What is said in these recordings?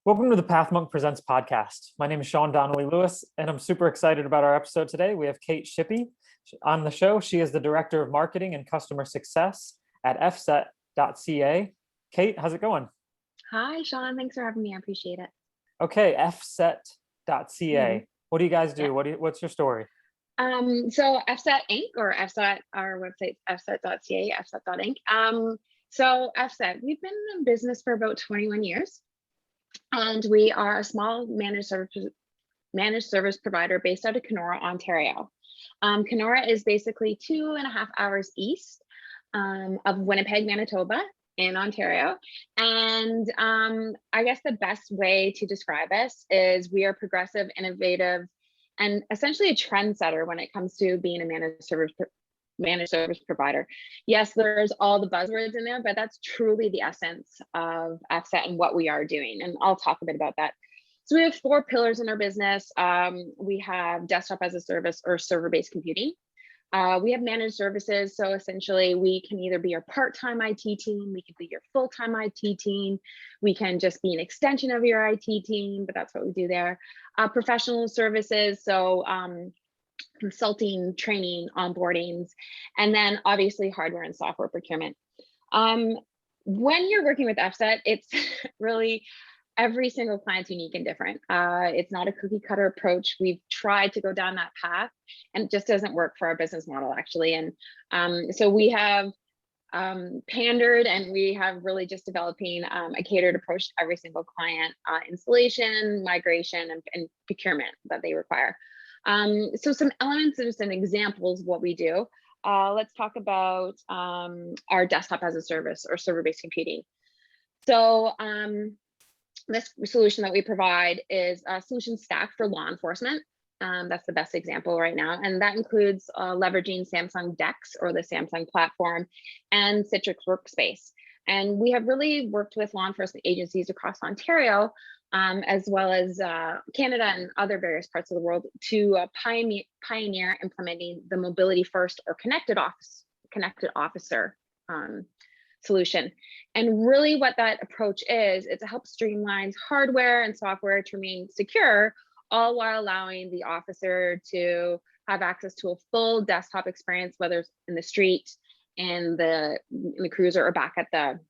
Welcome to the Pathmonk Presents podcast. My name is Sean Donnelly Lewis, and I'm super excited about our episode today. We have Kate Shippey on the show. She is the Director of Marketing and Customer Success at FSET.ca. Kate, how's it going? Hi, Sean. Thanks for having me. I appreciate it. Okay, FSET.ca. What do you guys do? Yeah. What's your story? So FSET Inc. or FSET, our website's FSET.ca, FSET.inc. So FSET, we've been in business for about 21 years. And we are a small managed service provider based out of Kenora, Ontario. Kenora is basically 2.5 hours east of Winnipeg, Manitoba in Ontario. And I guess the best way to describe us is we are progressive, innovative, and essentially a trendsetter when it comes to being a managed service provider. Yes, there's all the buzzwords in there, but that's truly the essence of FSET and what we are doing. And I'll talk a bit about that. So we have 4 pillars in our business. We have desktop as a service or server-based computing. We have managed services. So essentially we can either be your part-time IT team, we could be your full-time IT team, we can just be an extension of your IT team, but that's what we do there. Professional services. So consulting, training, onboardings, and then obviously hardware and software procurement. When you're working with FSET, it's really every single client's unique and different. It's not a cookie cutter approach. We've tried to go down that path and it just doesn't work for our business model actually. And so we have pandered and we have really just developing a catered approach to every single client, installation, migration, and procurement that they require. So some elements and some examples of what we do. Let's talk about our desktop as a service or server-based computing. So this solution that we provide is a solution stack for law enforcement. That's the best example right now. And that includes leveraging Samsung DeX or the Samsung platform and Citrix Workspace. And we have really worked with law enforcement agencies across Ontario, as well as Canada and other various parts of the world to pioneer implementing the mobility first or connected officer solution. And really what that approach is to help streamline hardware and software to remain secure, all while allowing the officer to have access to a full desktop experience, whether it's in the street, in the cruiser, or back at the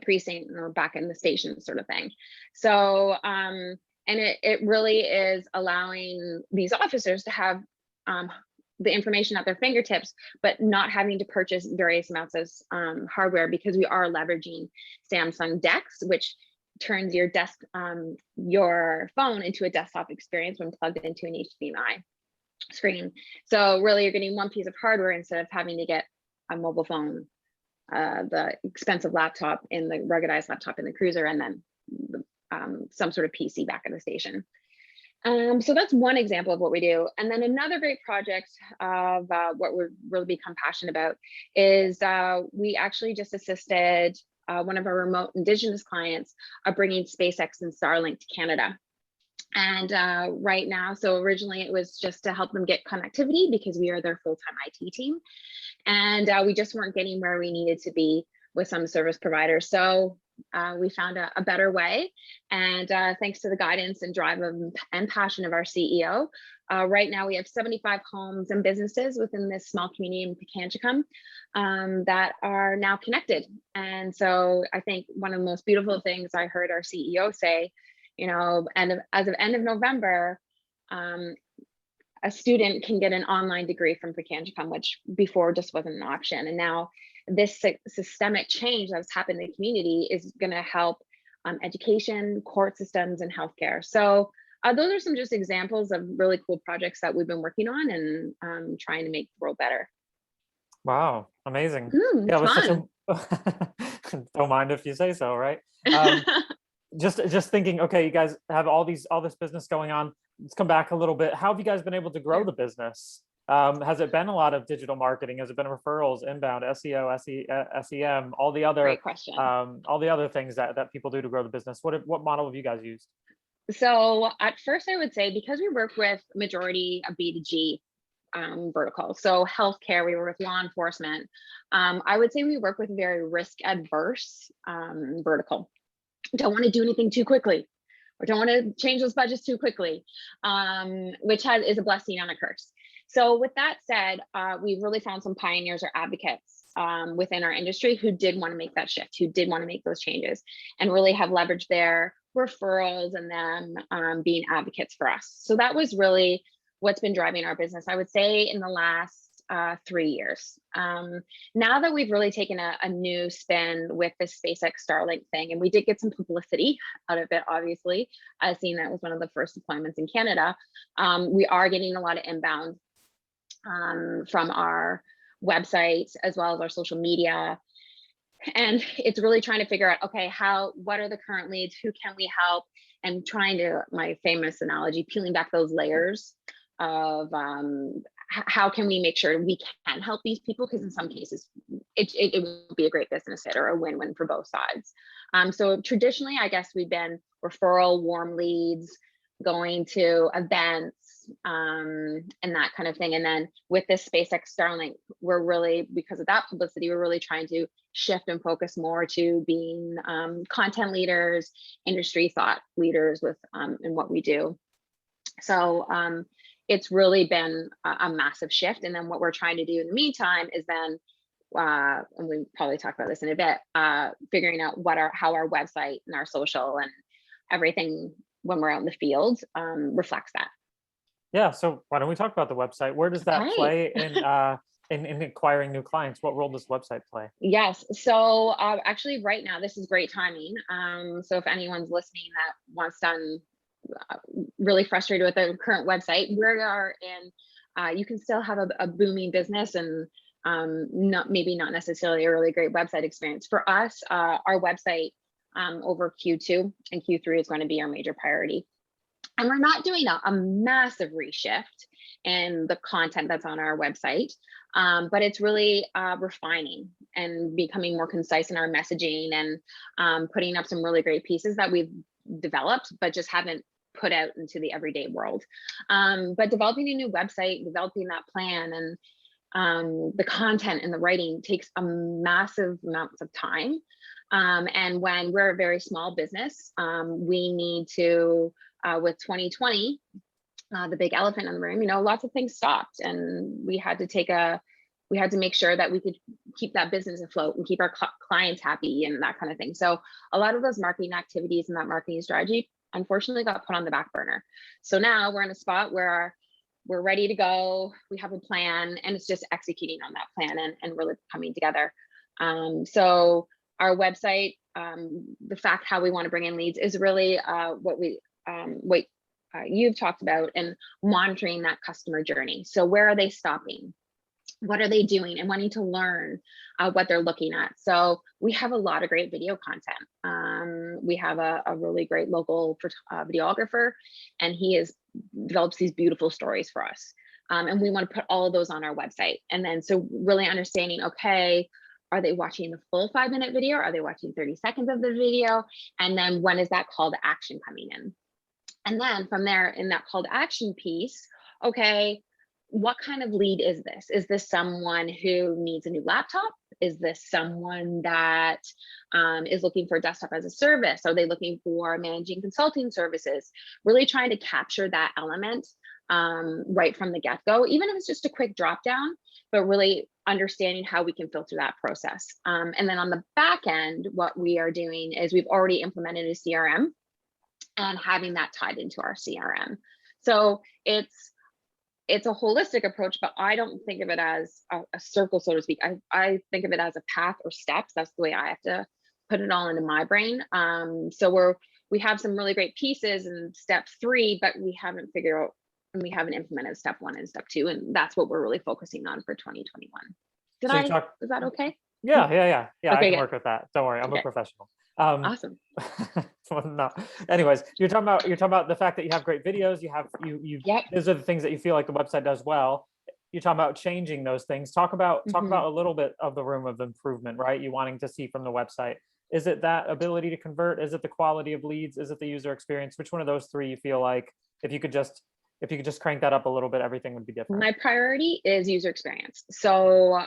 precinct or back in the station sort of thing. So, and it really is allowing these officers to have the information at their fingertips, but not having to purchase various amounts of hardware, because we are leveraging Samsung DeX, which turns your phone into a desktop experience when plugged into an HDMI screen. So really you're getting one piece of hardware instead of having to get a mobile phone, the expensive laptop in the ruggedized laptop in the cruiser, and then some sort of PC back at the station. So that's one example of what we do. And then another great project of what we've really become passionate about is we actually just assisted one of our remote Indigenous clients of bringing SpaceX and Starlink to Canada. And right now, so originally it was just to help them get connectivity because we are their full-time IT team. And we just weren't getting where we needed to be with some service providers. So we found a better way. And thanks to the guidance and drive and passion of our CEO, right now we have 75 homes and businesses within this small community in Pathmonk that are now connected. And so I think one of the most beautiful things I heard our CEO say, you know, as of end of November, a student can get an online degree from Pathmonk, which before just wasn't an option. And now this systemic change that's happened in the community is going to help education, court systems, and healthcare. So those are some just examples of really cool projects that we've been working on and trying to make the world better. Wow, amazing. Yeah, it was fun. Don't mind if you say so, right? Just thinking, okay, you guys have all this business going on. Let's come back a little bit. How have you guys been able to grow the business? Has it been a lot of digital marketing? Has it been referrals, inbound, SEO, SEM, all the other things that people do to grow the business? What model have you guys used? So at first I would say, because we work with majority of B2G vertical, so healthcare, we work with law enforcement, I would say we work with very risk adverse vertical. Don't want to do anything too quickly. or don't want to change those budgets too quickly, which is a blessing and a curse. So with that said, we've really found some pioneers or advocates within our industry who did want to make that shift, who did want to make those changes, and really have leveraged their referrals and them being advocates for us. So that was really what's been driving our business, I would say, in the last 3 years. Now that we've really taken a new spin with this SpaceX Starlink thing, and we did get some publicity out of it, obviously, seeing that was one of the first deployments in Canada, we are getting a lot of inbound from our websites as well as our social media. And it's really trying to figure out, okay, what are the current leads? Who can we help? And trying to, my famous analogy, peeling back those layers of how can we make sure we can help these people? Because in some cases, it would be a great business hit or a win-win for both sides. So traditionally, I guess we've been referral, warm leads, going to events, and that kind of thing. And then with this SpaceX Starlink, we're really, because of that publicity, we're really trying to shift and focus more to being content leaders, industry thought leaders with in what we do. So it's really been a massive shift. And then what we're trying to do in the meantime is then, and we probably talk about this in a bit, figuring out how our website and our social and everything when we're out in the field reflects that. Yeah. So why don't we talk about the website? Where does that play in acquiring new clients? What role does the website play? Yes. So actually right now, this is great timing. So if anyone's listening that wants done really frustrated with the current website, we are in, you can still have a booming business and maybe not necessarily a really great website experience. For us, our website over Q2 and Q3 is going to be our major priority. And we're not doing a massive reshift in the content that's on our website, but it's really refining and becoming more concise in our messaging and putting up some really great pieces that we've developed, but just haven't put out into the everyday world. But developing a new website, developing that plan and the content and the writing takes a massive amounts of time. And when we're a very small business, we need to, with 2020, the big elephant in the room, lots of things stopped, and we had to make sure that we could keep that business afloat and keep our clients happy and that kind of thing. So a lot of those marketing activities and that marketing strategy, unfortunately, got put on the back burner. So now we're in a spot where we're ready to go. We have a plan, and it's just executing on that plan and really coming together. So our website, the fact how we want to bring in leads is really what you've talked about, and monitoring that customer journey. So where are they stopping? What are they doing? And wanting to learn what they're looking at. So we have a lot of great video content. We have a really great local videographer, and he develops these beautiful stories for us. And we want to put all of those on our website. And then, so really understanding, okay, are they watching the full 5-minute video? Are they watching 30 seconds of the video? And then when is that call to action coming in? And then from there, in that call to action piece, okay, what kind of lead is this? Is this someone who needs a new laptop? Is this someone that is looking for desktop as a service? Are they looking for managing consulting services? Really trying to capture that element right from the get-go, even if it's just a quick drop down, but really understanding how we can filter that process. And then on the back end, what we are doing is we've already implemented a CRM and having that tied into our CRM. So it's a holistic approach, but I don't think of it as a circle, so to speak. I think of it as a path or steps. That's the way I have to put it all into my brain. So we have some really great pieces in step 3, but we haven't figured out, and we haven't implemented step 1 and step 2. And that's what we're really focusing on for 2021. Is that okay? Yeah. Okay, I can work with that. Don't worry, I'm a professional. Awesome. Well, no. Anyways, you're talking about the fact that you have great videos. Yep. Those are the things that you feel like the website does well. You're talking about changing those things. Talk about a little bit of the room of improvement, right? You wanting to see from the website. Is it that ability to convert? Is it the quality of leads? Is it the user experience? Which one of those 3 you feel like if you could just crank that up a little bit, everything would be different? My priority is user experience. So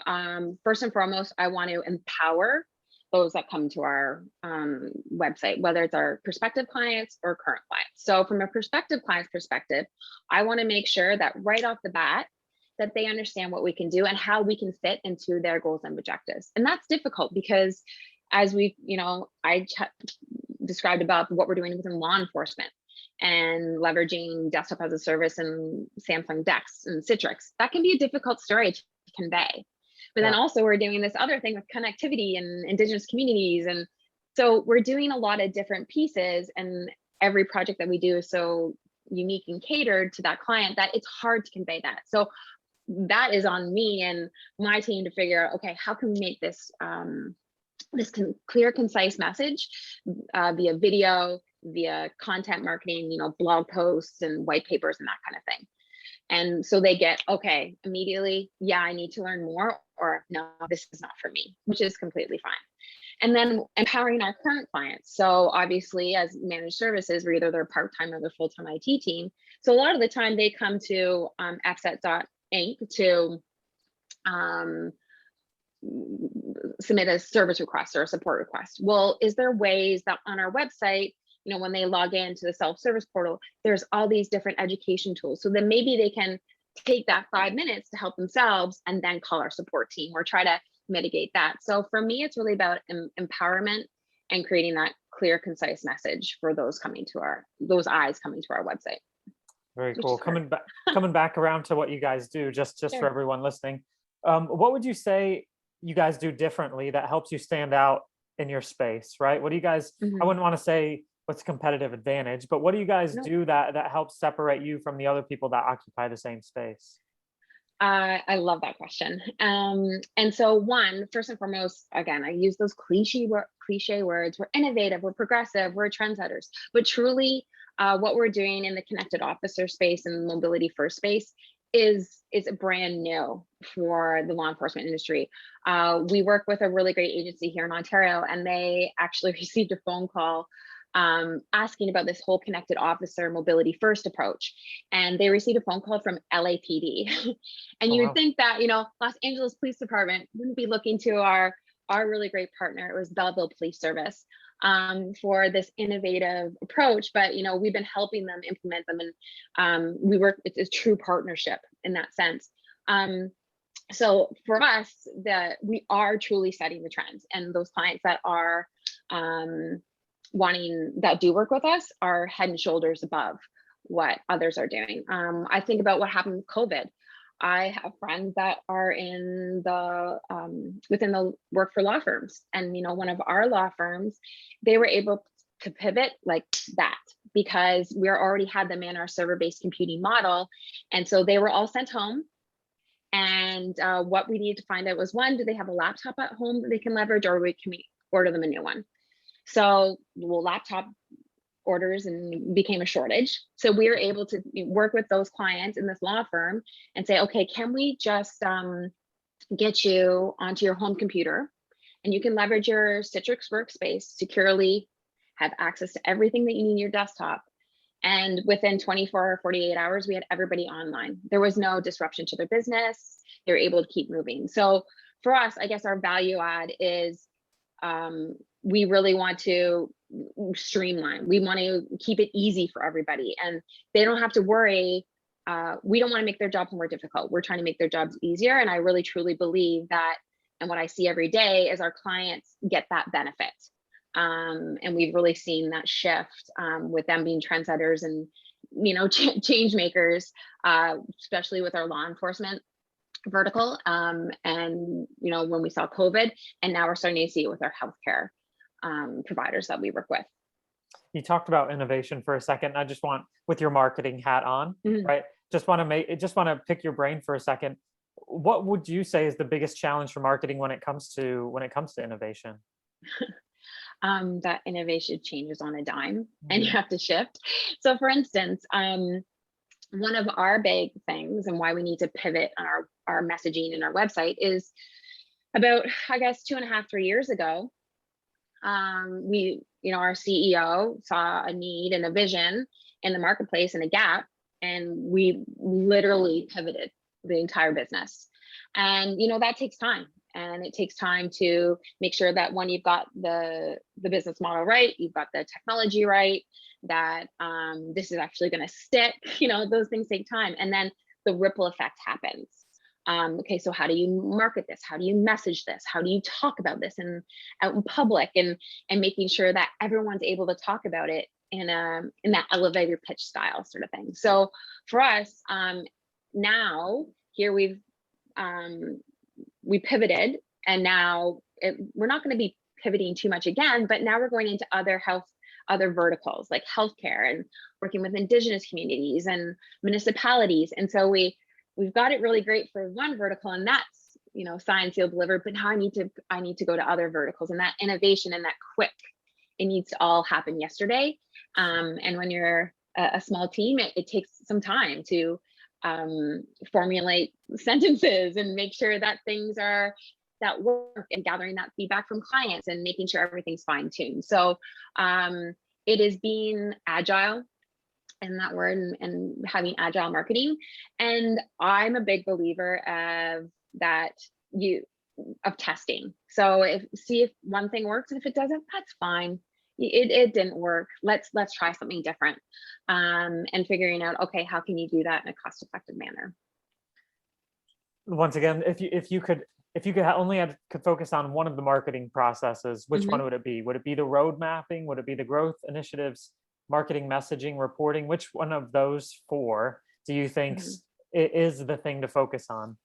first and foremost, I want to empower those that come to our website, whether it's our prospective clients or current clients. So from a prospective client's perspective, I want to make sure that right off the bat, that they understand what we can do and how we can fit into their goals and objectives. And that's difficult because as we, described about what we're doing within law enforcement and leveraging desktop as a service and Samsung Dex and Citrix, that can be a difficult story to convey. But then also we're doing this other thing with connectivity and Indigenous communities. And so we're doing a lot of different pieces, and every project that we do is so unique and catered to that client that it's hard to convey that. So that is on me and my team to figure out, okay, how can we make this clear, concise message via video, via content marketing, blog posts and white papers and that kind of thing. And so they get, okay, immediately, yeah, I need to learn more, or no, this is not for me, which is completely fine. And then empowering our current clients. So obviously as managed services, we're either their part-time or their full-time IT team. So a lot of the time they come to FSET.inc to submit a service request or a support request. Well, is there ways that on our website, when they log into the self-service portal, there's all these different education tools. So then maybe they can take that 5 minutes to help themselves and then call our support team or try to mitigate that. So for me, it's really about empowerment and creating that clear, concise message for those eyes coming to our website. Very cool. Coming back around to what you guys do, just Sure. for everyone listening, what would you say you guys do differently that helps you stand out in your space, right? What do you guys, I wouldn't want to say what's competitive advantage, but what do you guys do that helps separate you from the other people that occupy the same space? I love that question. And so first and foremost, again, I use those cliche words. We're innovative, we're progressive, we're trendsetters, but truly what we're doing in the connected officer space and mobility first space is brand new for the law enforcement industry. We work with a really great agency here in Ontario, and they actually received a phone call asking about this whole connected officer mobility first approach. And they received a phone call from LAPD. And you would think that, Los Angeles Police Department wouldn't be looking to our really great partner. It was Belleville Police Service for this innovative approach. But, we've been helping them implement them, and it's a true partnership in that sense. So for us, we are truly setting the trends, and those clients that are that do work with us are head and shoulders above what others are doing. I think about what happened with COVID. I have friends that are in the within the work for law firms, and one of our law firms, they were able to pivot like that because we already had them in our server-based computing model, and so they were all sent home. And what we needed to find out was, one, do they have a laptop at home that they can leverage, or can we order them a new one? So laptop orders and became a shortage. So we were able to work with those clients in this law firm and say, okay, can we just get you onto your home computer, and you can leverage your Citrix workspace securely, have access to everything that you need in your desktop. And within 24 or 48 hours, we had everybody online. There was no disruption to their business. They were able to keep moving. So for us, I guess our value add is we really want to streamline. We want to keep it easy for everybody, and they don't have to worry. We don't want to make their jobs more difficult. We're trying to make their jobs easier. And I really, truly believe that. And what I see every day is our clients get that benefit. And we've really seen that shift with them being trendsetters and, change makers, especially with our law enforcement vertical. And, when we saw COVID, and now we're starting to see it with our healthcare providers that we work with. You talked about innovation for a second. I just want, with your marketing hat on, right? Just want to pick your brain for a second. What would you say is the biggest challenge for marketing when it comes to innovation? That innovation changes on a dime, and you have to shift. So for instance, one of our big things and why we need to pivot on our messaging and our website is about, I guess, 2.5, 3 years ago, our CEO saw a need and a vision in the marketplace and a gap, and we literally pivoted the entire business. And, that takes time. and it takes time to make sure that when you've got the business model right, you've got the technology right, that this is actually going to stick. Those things take time, and then the ripple effect happens. Okay, so how do you market this? How do you message this? How do you talk about this out in public, and making sure that everyone's able to talk about it in that elevator pitch style sort of thing. So for us, now here we pivoted, and now we're not going to be pivoting too much again, but now we're going into other verticals like healthcare, and working with Indigenous communities and municipalities. And so we've got it really great for one vertical, and that's signed, sealed, delivered. But now I need to go to other verticals, and that innovation and that quick, it needs to all happen yesterday. And when you're a small team, it takes some time to formulate sentences and make sure that things that work, and gathering that feedback from clients and making sure everything's fine-tuned. So it is being agile in that word, and having agile marketing. And I'm a big believer of testing. So see if one thing works, and if it doesn't, that's fine. It didn't work. Let's try something different, and figuring out, okay, how can you do that in a cost-effective manner? Once again, if you could could focus on one of the marketing processes, which one would it be? Would it be the road mapping? Would it be the growth initiatives, marketing, messaging, reporting? Which one of those four do you think is the thing to focus on?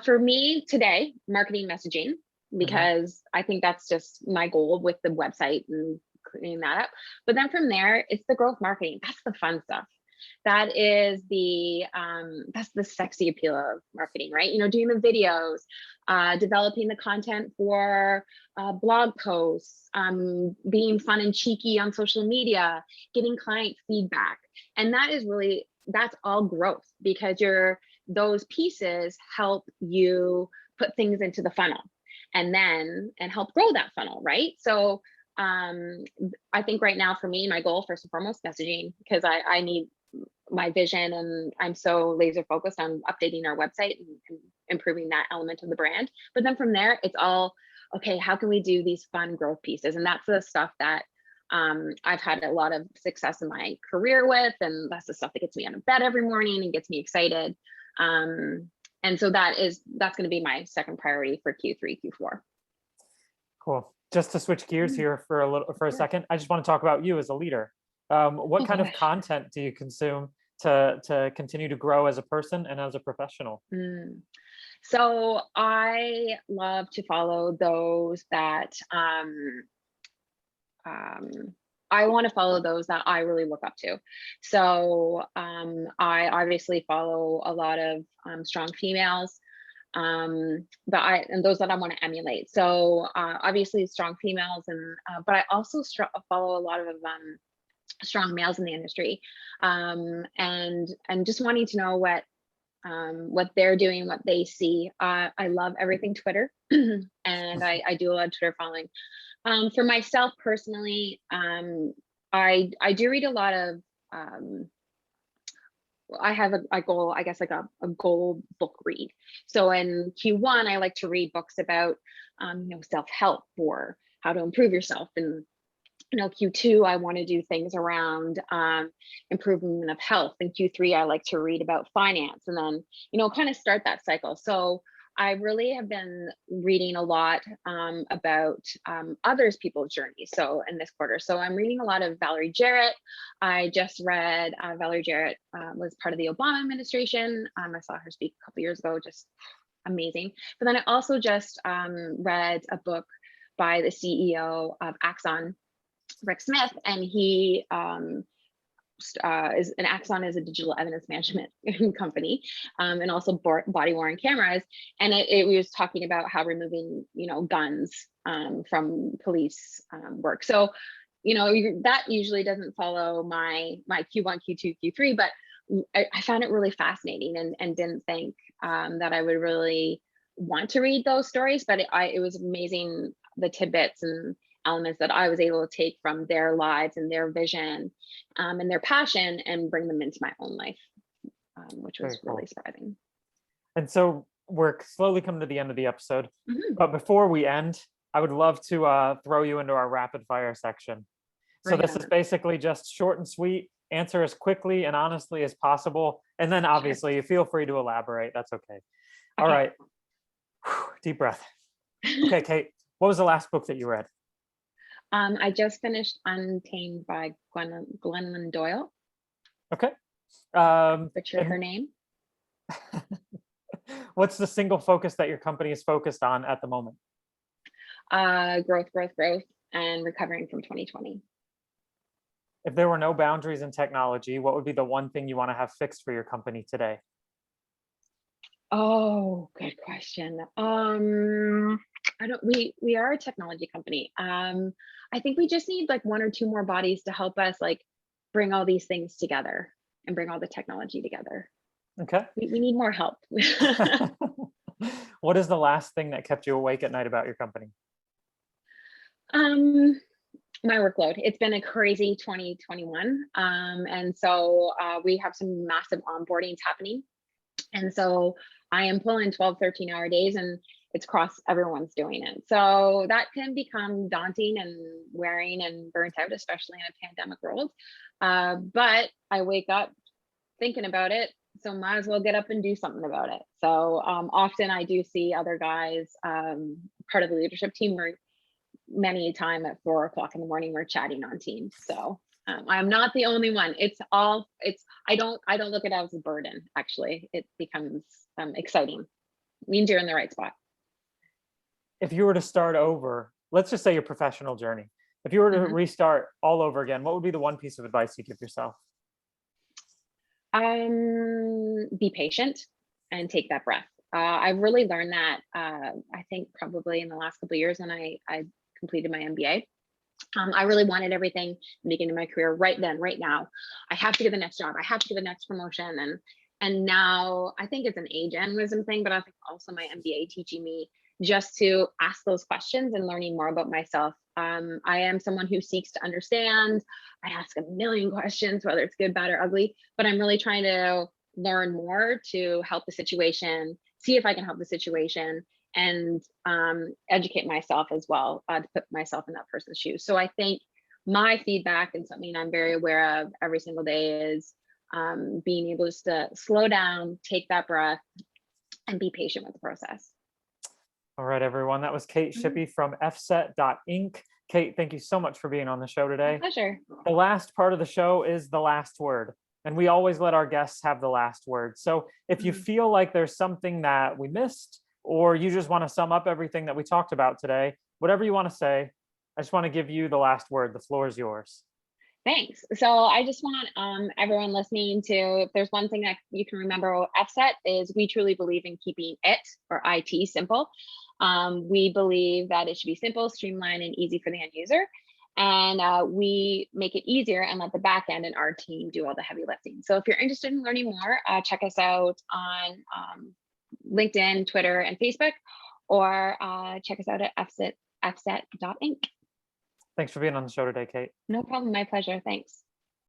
For me today, marketing, messaging, because I think that's just my goal with the website and cleaning that up. But then from there, it's the growth marketing. That's the fun stuff. That is that's the sexy appeal of marketing, right? Doing the videos, developing the content for blog posts, being fun and cheeky on social media, getting client feedback. And that's all growth, because those pieces help you put things into the funnel, and help grow that funnel, right? So I think right now for me, my goal, first and foremost, messaging, because I need my vision, and I'm so laser focused on updating our website and improving that element of the brand. But then from there, it's all, okay, how can we do these fun growth pieces? And that's the stuff that I've had a lot of success in my career with, and that's the stuff that gets me out of bed every morning and gets me excited. And so that's going to be my second priority for Q3, Q4. Cool. Just to switch gears here for a second, I just want to talk about you as a leader. What kind of content do you consume to continue to grow as a person and as a professional? So I love to follow those that I want to follow those that I really look up to. So I obviously follow a lot of strong females, and those that I want to emulate. So obviously strong females, and but I also follow a lot of strong males in the industry, and just wanting to know what they're doing, what they see. I love everything Twitter, and I do a lot of Twitter following. For myself personally, I do read a lot of, I have a goal, I guess, like a goal book read. So in Q1, I like to read books about, self-help, or how to improve yourself. And, Q2, I want to do things around improvement of health. In Q3, I like to read about finance, and then, kind of start that cycle. So I really have been reading a lot about others people's journeys. So in this quarter, so I'm reading a lot of Valerie Jarrett. I just read Valerie Jarrett was part of the Obama administration. I saw her speak a couple years ago, just amazing. But then I also just read a book by the CEO of Axon, Rick Smith, and he Axon is a digital evidence management company, and also body worn cameras. And it was talking about how removing, guns from police work. So, that usually doesn't follow my Q1, Q2, Q3, but I found it really fascinating, and didn't think that I would really want to read those stories, but it was amazing, the tidbits and elements that I was able to take from their lives and their vision and their passion, and bring them into my own life, which was really surprising. And so we're slowly coming to the end of the episode, Mhm. but before we end, I would love to throw you into our rapid fire section. So Bring it this is on. basically just short and sweet, answer as quickly and honestly as possible. And then Sure. obviously feel free to elaborate. That's okay. All Okay. right. Deep breath. Okay, Kate, what was the last book that you read? I just finished Untamed by Glennon Doyle. Okay. Butchered her And name. what's the single focus that your company is focused on at the moment? Growth, and recovering from 2020. If there were no boundaries in technology, what would be the one thing you want to have fixed for your company today? Oh, good question. I don't. We are a technology company. I think we just need like one or two more bodies to help us like bring all these things together and bring all the technology together. Okay. We need more help. What is the last thing that kept you awake at night about your company? um, my workload. It's been a crazy 2021. And so we have some massive onboardings happening. And so I am pulling 12, 13-hour days, and it's across everyone's doing it. So that can become daunting and wearing and burnt out, especially in a pandemic world. But I wake up thinking about it, so might as well get up and do something about it. So often I do see other guys, part of the leadership team, where many a time at 4 o'clock in the morning we're chatting on Teams. So I'm not the only one. I don't look at it as a burden. Actually, it becomes exciting. Means you're in the right spot. If you were to start over, let's just say your professional journey, if you were to Mhm. restart all over again, what would be the one piece of advice you give yourself? Be patient and take that breath. I've really learned that. I think probably in the last couple of years when I completed my MBA. I really wanted everything in the beginning of my career right then, right now. I have to get the next job. I have to get the next promotion. And now I think it's an age and wisdom thing, but I think also my MBA teaching me just to ask those questions and learning more about myself. I am someone who seeks to understand. I ask a million questions, whether it's good, bad, or ugly, but I'm really trying to learn more to help the situation, see if I can help the situation, and educate myself as well, to put myself in that person's shoes. So I think my feedback, and something I'm very aware of every single day, is being able just to slow down, take that breath, and be patient with the process. All right, everyone. That was Kate Mhm. Shippey from FSET.inc. Kate, thank you so much for being on the show My today. pleasure. The last part of the show is the last word, and we always let our guests have the last word. So if you Mhm. feel like there's something that we missed, or you just want to sum up everything that we talked about today, whatever you want to say, I just want to give you the last word. The floor is yours. Thanks. So I just want everyone listening to, if there's one thing that you can remember about FSET, is we truly believe in keeping it, or IT, simple. We believe that it should be simple, streamlined, and easy for the end user. And we make it easier and let the back end and our team do all the heavy lifting. So if you're interested in learning more, check us out on LinkedIn, Twitter, and Facebook, or check us out at fset.inc. Thanks for being on the show today, Kate. No problem. My pleasure. Thanks.